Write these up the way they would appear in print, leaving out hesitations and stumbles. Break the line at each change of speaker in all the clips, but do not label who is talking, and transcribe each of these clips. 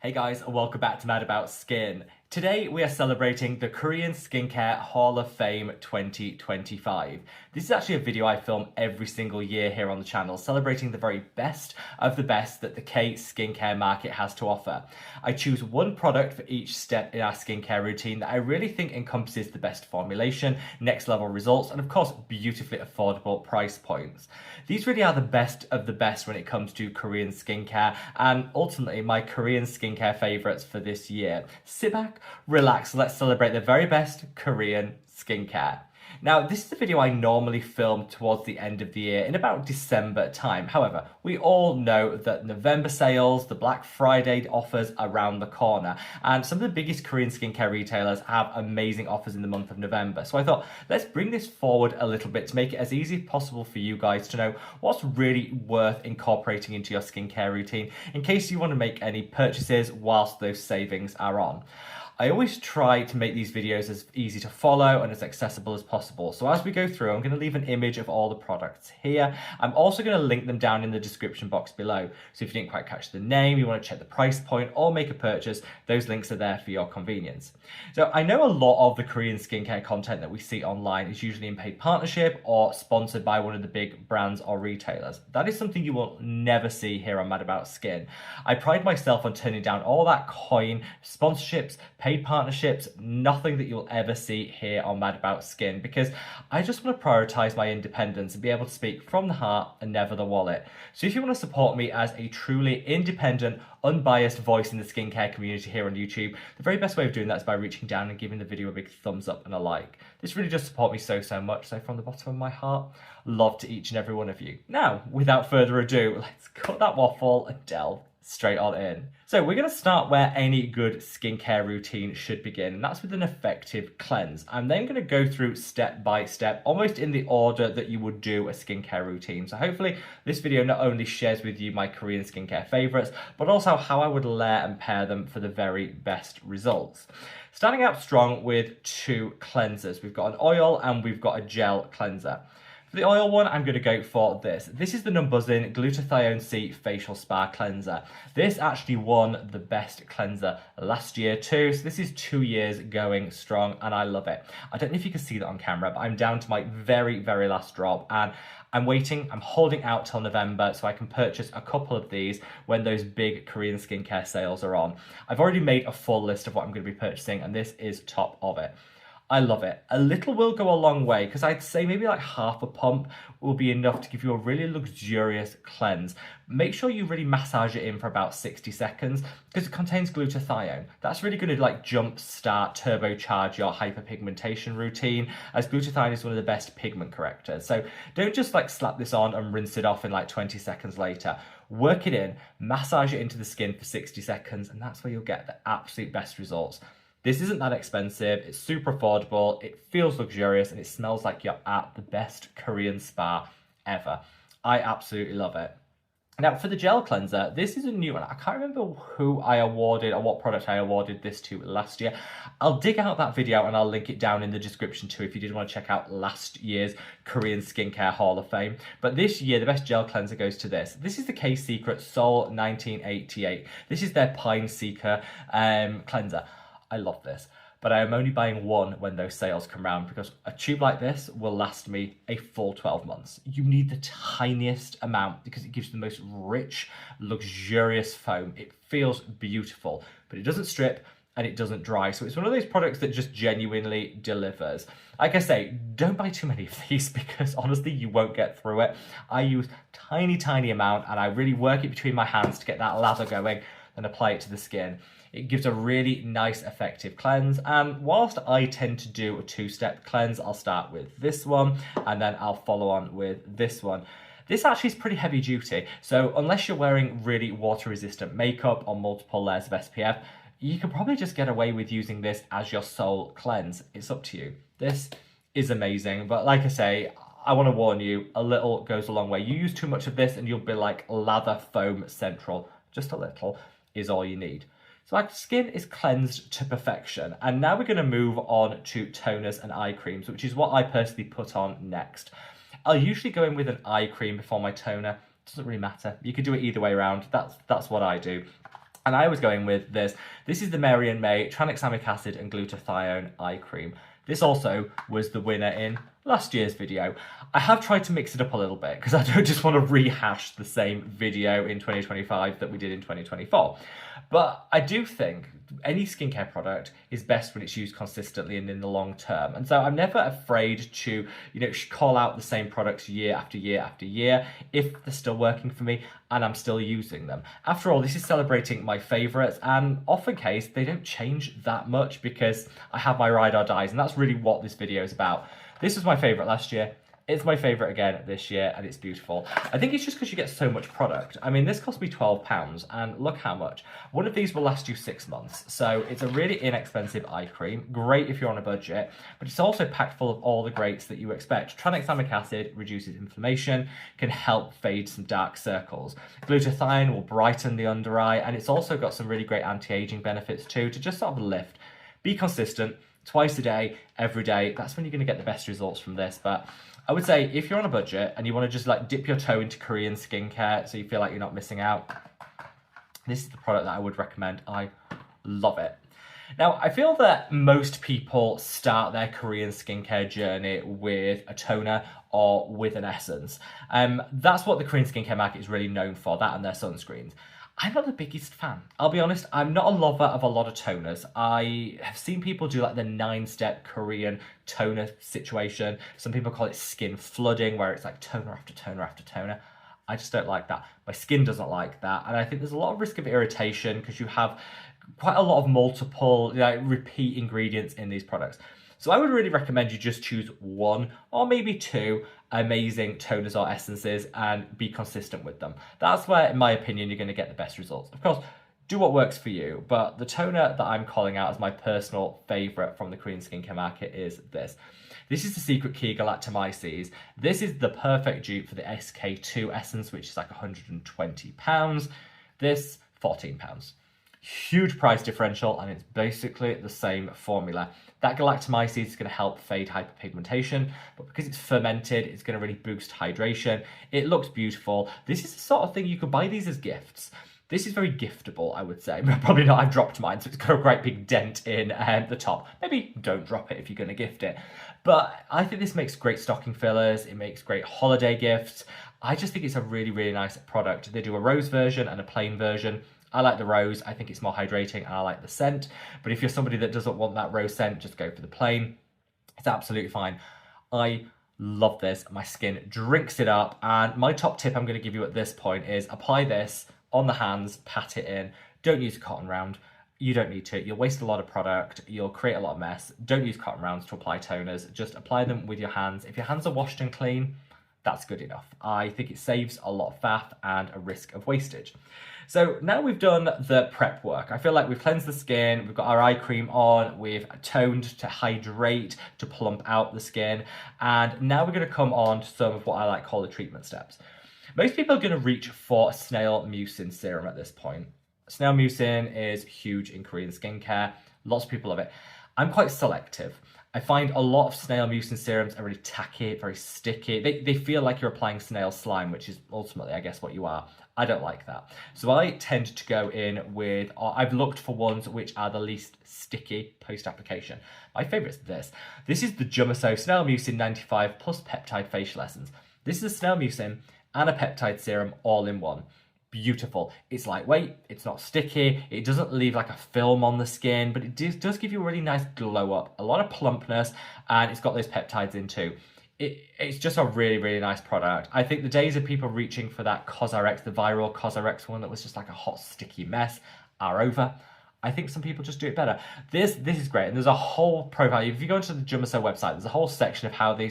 Hey guys, and welcome back to Mad About Skin. Today we are celebrating the Korean Skincare Hall of Fame 2025. This is actually a video I film every single year here on the channel, celebrating the very best of the best that the K skincare market has to offer. I choose one product for each step in our skincare routine that I really think encompasses the best formulation, next level results, and of course beautifully affordable price points. These really are the best of the best when it comes to Korean skincare, and ultimately my Korean skincare favourites for this year. Sit back, relax, let's celebrate the very best Korean skincare. Now, this is a video I normally film towards the end of the year in about December time. However, we all know that November sales, the Black Friday offers around the corner, and some of the biggest Korean skincare retailers have amazing offers in the month of November. So I thought, let's bring this forward a little bit to make it as easy as possible for you guys to know what's really worth incorporating into your skincare routine in case you want to make any purchases whilst those savings are on. I always try to make these videos as easy to follow and as accessible as possible. So as we go through, I'm going to leave an image of all the products here. I'm also going to link them down in the description box below. So if you didn't quite catch the name, you want to check the price point or make a purchase, those links are there for your convenience. So I know a lot of the Korean skincare content that we see online is usually in paid partnership or sponsored by one of the big brands or retailers. That is something you will never see here on Mad About Skin. I pride myself on turning down all that coin, sponsorships, paid partnerships, nothing that you'll ever see here on Mad About Skin, because I just want to prioritize my independence and be able to speak from the heart and never the wallet. So if you want to support me as a truly independent, unbiased voice in the skincare community here on YouTube, the very best way of doing that is by reaching down and giving the video a big thumbs up and a like. This really does support me so much, so from the bottom of my heart, love to each and every one of you. Now, without further ado, let's cut that waffle and delve straight on in. So we're going to start where any good skincare routine should begin, and that's with an effective cleanse. I'm then going to go through step by step, almost in the order that you would do a skincare routine. So hopefully this video not only shares with you my Korean skincare favorites, but also how I would layer and pair them for the very best results. Starting out strong with two cleansers. We've got an oil and we've got a gel cleanser. For the oil one, I'm going to go for this. This is the Numbuzin Glutathione C Facial Spa Cleanser. This actually won the best cleanser last year too. So this is 2 years going strong and I love it. I don't know if you can see that on camera, but I'm down to my very last drop and I'm holding out till November so I can purchase a couple of these when those big Korean skincare sales are on. I've already made a full list of what I'm going to be purchasing and this is top of it. I love it. A little will go a long way because I'd say maybe like half a pump will be enough to give you a really luxurious cleanse. Make sure you really massage it in for about 60 seconds because it contains glutathione. That's really going to like jumpstart, turbocharge your hyperpigmentation routine, as glutathione is one of the best pigment correctors. So don't just like slap this on and rinse it off in like 20 seconds later. Work it in, massage it into the skin for 60 seconds, and that's where you'll get the absolute best results. This isn't that expensive, it's super affordable, it feels luxurious, and it smells like you're at the best Korean spa ever. I absolutely love it. Now, for the gel cleanser, this is a new one. I can't remember who I awarded or what product I awarded this to last year. I'll dig out that video and I'll link it down in the description too if you did want to check out last year's Korean Skincare Hall of Fame. But this year, the best gel cleanser goes to this. This is the K-Secret Sol 1988. This is their Pine Seeker cleanser. I love this, but I am only buying one when those sales come around because a tube like this will last me a full 12 months. You need the tiniest amount because it gives you the most rich, luxurious foam. It feels beautiful, but it doesn't strip and it doesn't dry. So it's one of those products that just genuinely delivers. Like I say, don't buy too many of these because honestly, you won't get through it. I use tiny amount and I really work it between my hands to get that lather going and apply it to the skin. It gives a really nice, effective cleanse. And whilst I tend to do a two-step cleanse, I'll start with this one and then I'll follow on with this one. This actually is pretty heavy duty. So unless you're wearing really water-resistant makeup or multiple layers of SPF, you can probably just get away with using this as your sole cleanse. It's up to you. This is amazing. But like I say, I want to warn you, a little goes a long way. You use too much of this and you'll be like lather foam central. Just a little is all you need. So our skin is cleansed to perfection. And now we're going to move on to toners and eye creams, which is what I personally put on next. I'll usually go in with an eye cream before my toner. Doesn't really matter. You could do it either way around. That's what I do. And I was going with this. This is the Mary and May tranexamic acid and glutathione eye cream. This also was the winner in last year's video. I have tried to mix it up a little bit because I don't just want to rehash the same video in 2025 that we did in 2024. But I do think any skincare product is best when it's used consistently and in the long term. And so I'm never afraid to, call out the same products year after year after year if they're still working for me and I'm still using them. After all, this is celebrating my favourites, and often case they don't change that much because I have my ride or dies, and that's really what this video is about. This was my favourite last year. It's my favourite again this year, and it's beautiful. I think it's just because you get so much product. I mean, this cost me £12, and look how much. One of these will last you 6 months, so it's a really inexpensive eye cream. Great if you're on a budget, but it's also packed full of all the greats that you expect. Tranexamic acid reduces inflammation, can help fade some dark circles. Glutathione will brighten the under eye, and it's also got some really great anti-aging benefits too, to just sort of lift. Be consistent, twice a day, every day. That's when you're going to get the best results from this. But I would say if you're on a budget and you want to just like dip your toe into Korean skincare so you feel like you're not missing out, this is the product that I would recommend. I love it. Now, I feel that most people start their Korean skincare journey with a toner or with an essence. That's what the Korean skincare market is really known for, that and their sunscreens. I'm not the biggest fan. I'll be honest, I'm not a lover of a lot of toners. I have seen people do like the 9-step Korean toner situation. Some people call it skin flooding, where it's like toner after toner after toner. I just don't like that. My skin doesn't like that. And I think there's a lot of risk of irritation because you have quite a lot of multiple repeat ingredients in these products. So I would really recommend you just choose one or maybe two amazing toners or essences and be consistent with them. That's where, in my opinion, you're going to get the best results. Of course, do what works for you, but the toner that I'm calling out as my personal favourite from the Korean skincare market is this. This is the Secret Key Galactomyces. This is the perfect dupe for the SK2 essence, which is like £120. This, £14. Huge price differential, and it's basically the same formula. That galactomyces is going to help fade hyperpigmentation, but because it's fermented, it's going to really boost hydration. It looks beautiful. This is the sort of thing you could buy these as gifts. This is very giftable, I would say. Probably not, I've dropped mine, so it's got a great big dent in the top. Maybe don't drop it if you're going to gift it. But I think this makes great stocking fillers. It makes great holiday gifts. I just think it's a really, really nice product. They do a rose version and a plain version. I like the rose. I think it's more hydrating and I like the scent. But if you're somebody that doesn't want that rose scent, just go for the plain. It's absolutely fine. I love this. My skin drinks it up. And my top tip I'm going to give you at this point is apply this on the hands, pat it in. Don't use a cotton round. You don't need to. You'll waste a lot of product. You'll create a lot of mess. Don't use cotton rounds to apply toners. Just apply them with your hands. If your hands are washed and clean, that's good enough. I think it saves a lot of faff and a risk of wastage. So now we've done the prep work. I feel like we've cleansed the skin, we've got our eye cream on, we've toned to hydrate, to plump out the skin, and now we're going to come on to some of what I like call the treatment steps. Most people are going to reach for a snail mucin serum at this point. Snail mucin is huge in Korean skincare. Lots of people love it. I'm quite selective. I find a lot of snail mucin serums are really tacky, very sticky. They feel like you're applying snail slime, which is ultimately, I guess, what you are. I don't like that. So I tend to go in with, I've looked for ones which are the least sticky post-application. My favourite is this. This is the Jumiso Snail Mucin 95 plus Peptide Facial Essence. This is a snail mucin and a peptide serum all in one. Beautiful. It's lightweight, it's not sticky, it doesn't leave like a film on the skin, but it does give you a really nice glow up, a lot of plumpness, and it's got those peptides in too. It's just a really, really nice product. I think the days of people reaching for that CosRx, the viral CosRx one that was just like a hot, sticky mess, are over. I think some people just do it better. This is great, and there's a whole profile. If you go into the Jumiso website, there's a whole section of how they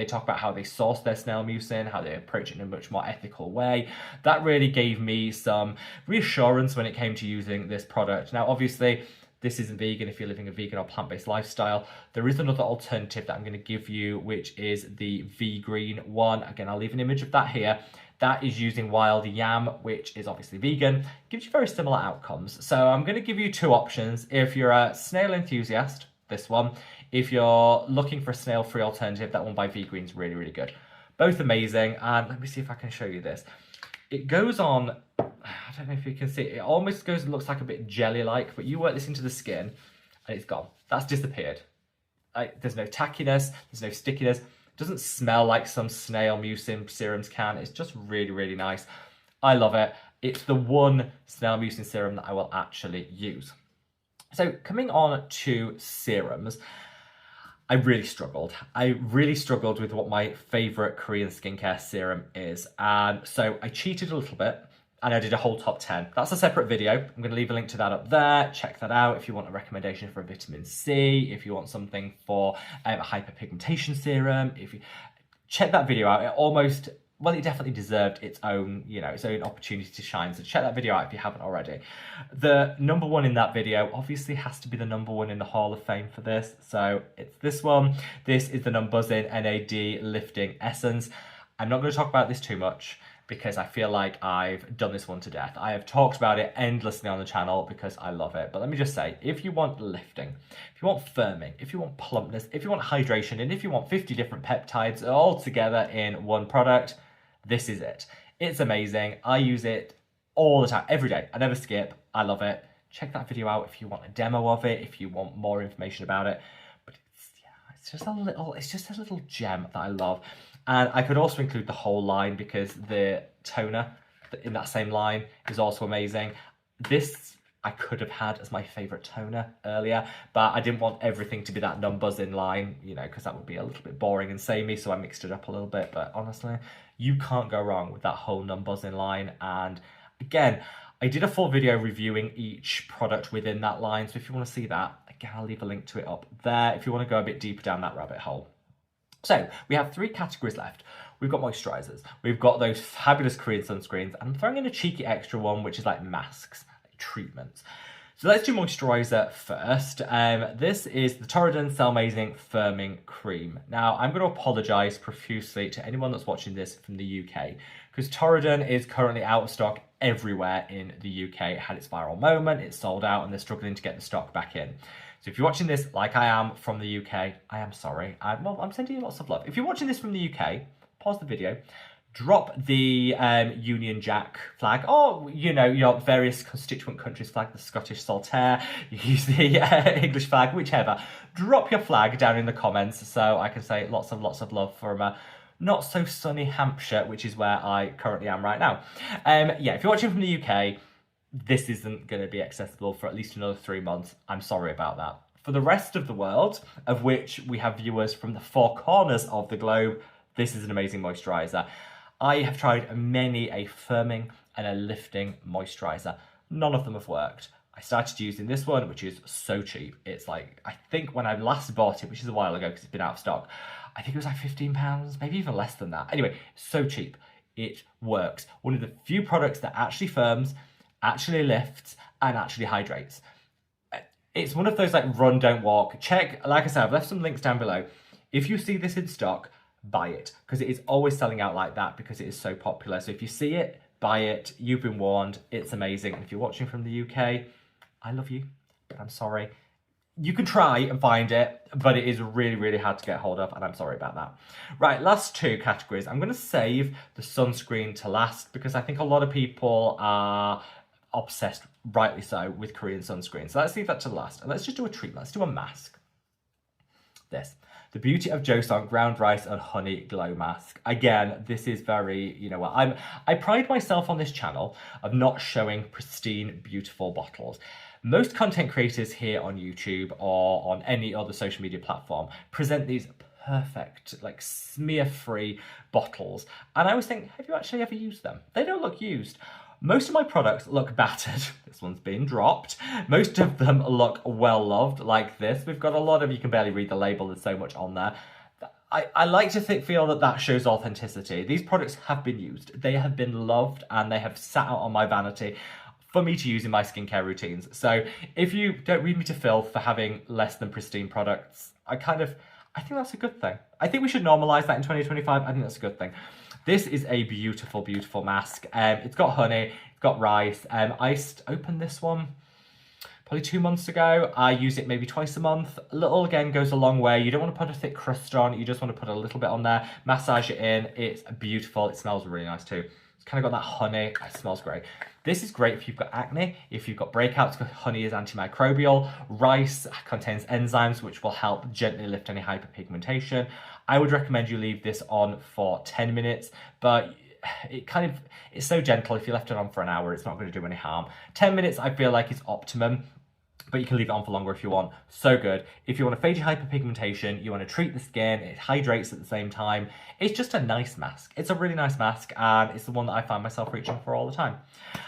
talk about how they source their snail mucin, how they approach it in a much more ethical way. That really gave me some reassurance when it came to using this product. Now, obviously, this isn't vegan if you're living a vegan or plant-based lifestyle. There is another alternative that I'm going to give you, which is the V-Green one. Again, I'll leave an image of that here. That is using wild yam, which is obviously vegan. Gives you very similar outcomes. So I'm going to give you two options. If you're a snail enthusiast, this one. If you're looking for a snail-free alternative, that one by V-Green is really, really good. Both amazing. And let me see if I can show you this. It goes on, I don't know if you can see it, it almost looks like a bit jelly-like, but you work this into the skin and it's gone. That's disappeared. There's no tackiness, there's no stickiness. It doesn't smell like some snail mucin serums can. It's just really, really nice. I love it. It's the one snail mucin serum that I will actually use. So coming on to serums, I really struggled. I really struggled with what my favourite Korean skincare serum is. And so I cheated a little bit and I did a whole top 10. That's a separate video. I'm going to leave a link to that up there. Check that out if you want a recommendation for a vitamin C, if you want something for a hyperpigmentation serum. If you check that video out, it definitely deserved its own, its own opportunity to shine. So check that video out if you haven't already. The number one in that video obviously has to be the number one in the Hall of Fame for this. So it's this one. This is the Numbuzin NAD Lifting Essence. I'm not going to talk about this too much because I feel like I've done this one to death. I have talked about it endlessly on the channel because I love it. But let me just say, if you want lifting, if you want firming, if you want plumpness, if you want hydration, and if you want 50 different peptides all together in one product, this is it. It's amazing. I use it all the time, every day. I never skip. I love it. Check that video out if you want a demo of it, if you want more information about it. But it's just a little gem that I love. And I could also include the whole line because the toner in that same line is also amazing. This I could have had as my favourite toner earlier, but I didn't want everything to be that Numbuzin line, because that would be a little bit boring and samey, so I mixed it up a little bit. But honestly, you can't go wrong with that whole Numbuzin line. And again, I did a full video reviewing each product within that line, so if you want to see that, again, I'll leave a link to it up there if you want to go a bit deeper down that rabbit hole. So we have 3 categories left. We've got moisturizers, we've got those fabulous Korean sunscreens, and I'm throwing in a cheeky extra one, which is like masks, like treatments. So let's do moisturizer first. This is the Torridon Cell Amazing Firming Cream. Now, I'm going to apologize profusely to anyone that's watching this from the UK, because Torridon is currently out of stock everywhere in the UK. It had its viral moment, it's sold out, and they're struggling to get the stock back in. So if you're watching this like I am from the UK, I am sorry. I'm sending you lots of love. If you're watching this from the UK, pause the video, drop the Union Jack flag, or, your various constituent countries flag, the Scottish Saltaire, you use the English flag, whichever. Drop your flag down in the comments so I can say lots of love from not so sunny Hampshire, which is where I currently am right now. If you're watching from the UK, this isn't going to be accessible for at least another 3 months. I'm sorry about that. For the rest of the world, of which we have viewers from the 4 corners of the globe, this is an amazing moisturizer. I have tried many a firming and a lifting moisturizer. None of them have worked. I started using this one, which is so cheap. It's like, I think when I last bought it, which is a while ago because it's been out of stock, I think it was like £15, maybe even less than that. Anyway, so cheap. It works. One of the few products that actually firms, actually lifts, and actually hydrates. It's one of those like run, don't walk. Check, like I said, I've left some links down below. If you see this in stock, buy it, because it is always selling out like that because it is so popular. So if you see it, buy it. You've been warned. It's amazing. And if you're watching from the UK, I love you, but I'm sorry. You can try and find it, but it is really, really hard to get hold of, and I'm sorry about that. Right, last 2 categories. I'm going to save the sunscreen to last because I think a lot of people are obsessed, rightly so, with Korean sunscreen. So let's leave that to last. And let's just do a treatment. Let's do a mask. This. The Beauty of Joseon Ground Rice and Honey Glow Mask. Again, this is very, I pride myself on this channel of not showing pristine, beautiful bottles. Most content creators here on YouTube or on any other social media platform present these perfect, like smear-free bottles. And I always think, have you actually ever used them? They don't look used. Most of my products look battered. This one's been dropped. Most of them look well loved, like this. We've got a lot of, you can barely read the label, there's so much on there. I like to feel that shows authenticity. These products have been used. They have been loved and they have sat out on my vanity for me to use in my skincare routines. So if you don't read me to filth for having less than pristine products, I think that's a good thing. I think we should normalize that in 2025. I think that's a good thing. This is a beautiful, beautiful mask. It's got honey, it's got rice. I opened this one probably 2 months ago. I use it maybe twice a month. A little, again, goes a long way. You don't want to put a thick crust on. You just want to put a little bit on there, massage it in. It's beautiful. It smells really nice too. It's kind of got that honey. It smells great. This is great if you've got acne, if you've got breakouts, because honey is antimicrobial. Rice contains enzymes which will help gently lift any hyperpigmentation. I would recommend you leave this on for 10 minutes, but it's so gentle. If you left it on for an hour, it's not going to do any harm. 10 minutes, I feel like, is optimum, but you can leave it on for longer if you want. So good. If you want to fade your hyperpigmentation, you want to treat the skin, it hydrates at the same time. It's just a nice mask. It's a really nice mask, and it's the one that I find myself reaching for all the time.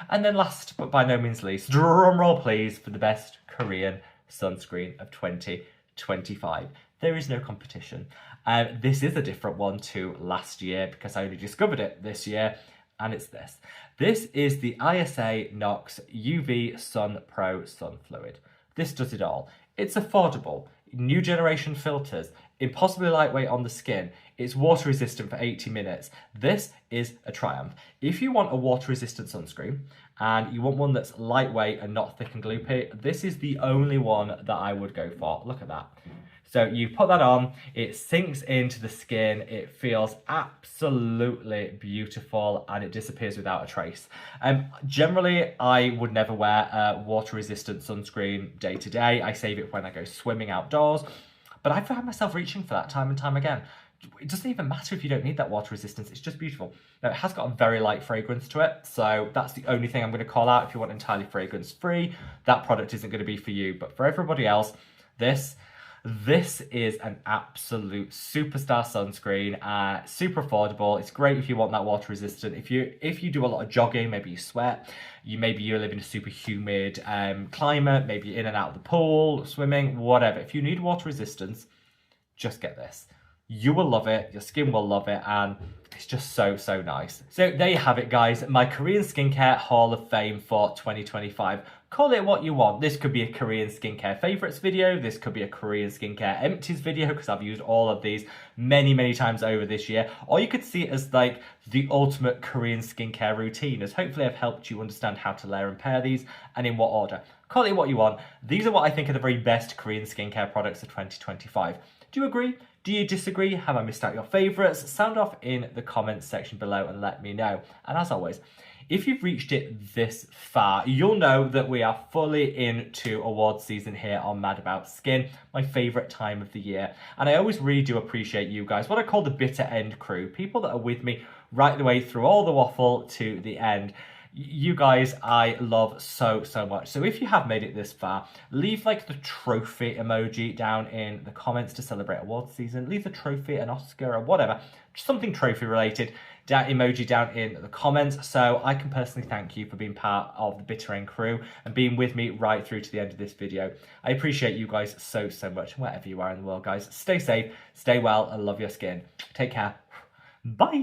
And then last, but by no means least, drum roll please for the best Korean sunscreen of 2025. There is no competition. This is a different one to last year because I only discovered it this year, and it's this. This is the ISA Nox UV Sun Pro Sun Fluid. This does it all. It's affordable, new generation filters, impossibly lightweight on the skin. It's water resistant for 80 minutes. This is a triumph. If you want a water resistant sunscreen and you want one that's lightweight and not thick and gloopy, this is the only one that I would go for. Look at that. So you put that on, it sinks into the skin, it feels absolutely beautiful, and it disappears without a trace. Generally, I would never wear a water-resistant sunscreen day to day. I save it when I go swimming outdoors, but I found myself reaching for that time and time again. It doesn't even matter if you don't need that water resistance, it's just beautiful. Now, it has got a very light fragrance to it, so that's the only thing I'm going to call out. If you want entirely fragrance-free, that product isn't going to be for you, but for everybody else, this is an absolute superstar sunscreen, super affordable. It's great if you want that water resistant. If you do a lot of jogging, maybe you sweat, maybe you live in a super humid climate, maybe you're in and out of the pool, swimming, whatever. If you need water resistance, just get this. You will love it, your skin will love it, and it's just so, so nice. So there you have it, guys. My Korean Skincare Hall of Fame for 2025. Call it what you want. This could be a Korean skincare favorites video. This could be a Korean skincare empties video, because I've used all of these many, many times over this year. Or you could see it as like the ultimate Korean skincare routine, as hopefully I've helped you understand how to layer and pair these and in what order. Call it what you want. These are what I think are the very best Korean skincare products of 2025. Do you agree? Do you disagree? Have I missed out your favourites? Sound off in the comments section below and let me know. And as always, if you've reached it this far, you'll know that we are fully into awards season here on Mad About Skin, my favourite time of the year. And I always really do appreciate you guys, what I call the bitter end crew, people that are with me right the way through all the waffle to the end. You guys, I love so, so much. So if you have made it this far, leave like the trophy emoji down in the comments to celebrate awards season. Leave the trophy, an Oscar or whatever, just something trophy related, emoji down in the comments, so I can personally thank you for being part of the bitter end crew and being with me right through to the end of this video. I appreciate you guys so, so much. Wherever you are in the world, guys, stay safe, stay well, and love your skin. Take care. Bye.